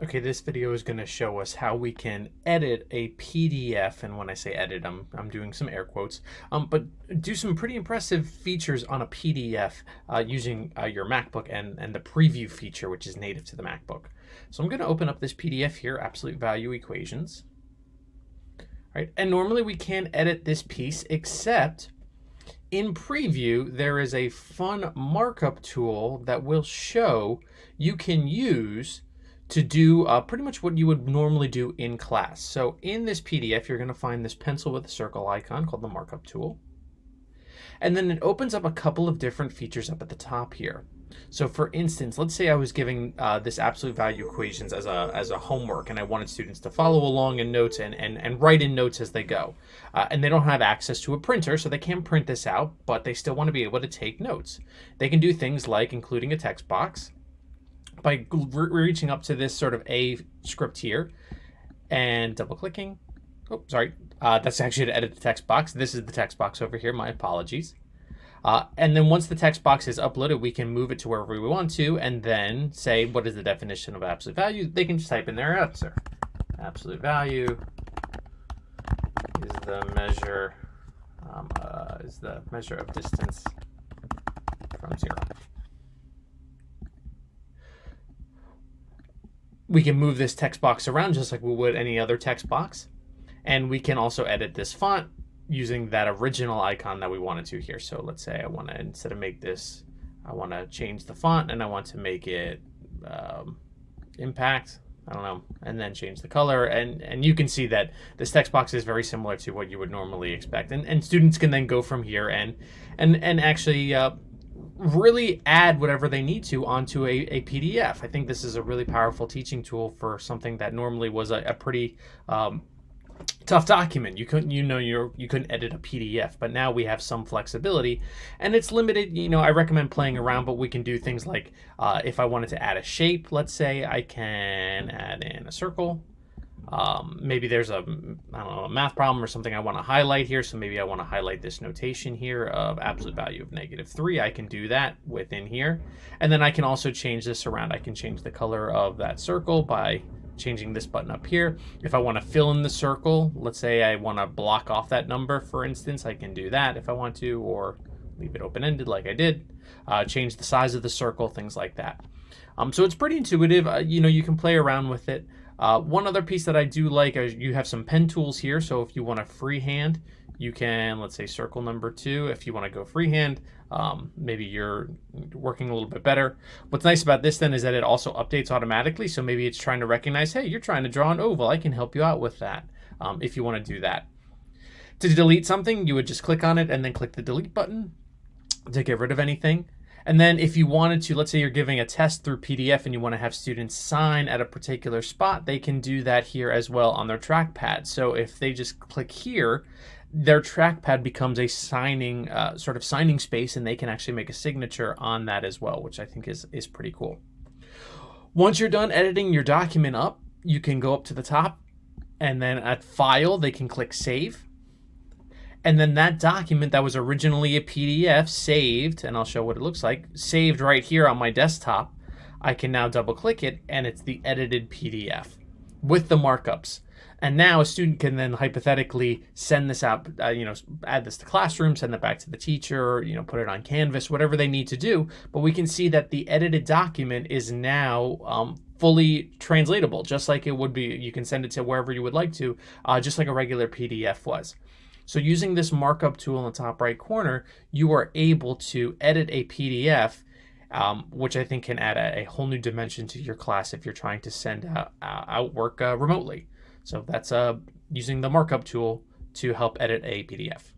Okay, this video is going to show us how we can edit a PDF, and when I say edit, I'm doing some air quotes, but do some pretty impressive features on a PDF using your MacBook and the preview feature, which is native to the MacBook. So I'm going to open up this PDF here, absolute value equations. Right, and normally we can't edit this piece, except in preview, there is a fun markup tool that will show you can use to do pretty much what you would normally do in class. So in this PDF, you're going to find this pencil with a circle icon called the markup tool. And then it opens up a couple of different features up at the top here. So for instance, let's say I was giving this absolute value equations as a homework, and I wanted students to follow along in notes and write in notes as they go. And they don't have access to a printer, so they can't print this out, but they still want to be able to take notes. They can do things like including a text box by reaching up to this sort of A script here and double clicking. Oh, sorry. That's actually to edit the text box. This is the text box over here. My apologies. And then once the text box is uploaded, we can move it to wherever we want to and then say, what is the definition of absolute value? They can just type in their answer. Absolute value is the measure of distance from 0. We can move this text box around just like we would any other text box. And we can also edit this font using that original icon that we wanted to here. So let's say I want to, instead of make this, I want to change the font and I want to make it impact, I don't know, and then change the color. And you can see that this text box is very similar to what you would normally expect. And students can then go from here and actually really add whatever they need to onto a PDF. I think this is a really powerful teaching tool for something that normally was a pretty tough document. You couldn't edit a PDF, but now we have some flexibility, and it's limited. I recommend playing around, but we can do things like if I wanted to add a shape, let's say I can add in a circle. Maybe there's a math problem or something I want to highlight here. So maybe I want to highlight this notation here of absolute value of -3. I can do that within here. And then I can also change this around. I can change the color of that circle by changing this button up here. If I want to fill in the circle, let's say I want to block off that number, for instance, I can do that if I want to, or leave it open-ended like I did. Change the size of the circle, things like that. So it's pretty intuitive. You can play around with it. One other piece that I do like is you have some pen tools here. So if you want to freehand, you can, let's say circle number 2. If you want to go freehand, maybe you're working a little bit better. What's nice about this then is that it also updates automatically. So maybe it's trying to recognize, hey, you're trying to draw an oval. I can help you out with that if you want to do that. To delete something, you would just click on it and then click the delete button to get rid of anything. And then if you wanted to, let's say you're giving a test through PDF and you want to have students sign at a particular spot, they can do that here as well on their trackpad. So if they just click here, their trackpad becomes a signing space, and they can actually make a signature on that as well, which I think is pretty cool. Once you're done editing your document up, you can go up to the top, and then at File, they can click Save. And then that document that was originally a PDF saved, and I'll show what it looks like, saved right here on my desktop. I can now double click it, and it's the edited PDF with the markups. And now a student can then hypothetically send this out, add this to Classroom, send it back to the teacher, put it on Canvas, whatever they need to do. But we can see that the edited document is now fully translatable, just like it would be. You can send it to wherever you would like to, just like a regular PDF was. So using this markup tool in the top right corner, you are able to edit a PDF, which I think can add a whole new dimension to your class if you're trying to send out work remotely. So that's using the markup tool to help edit a PDF.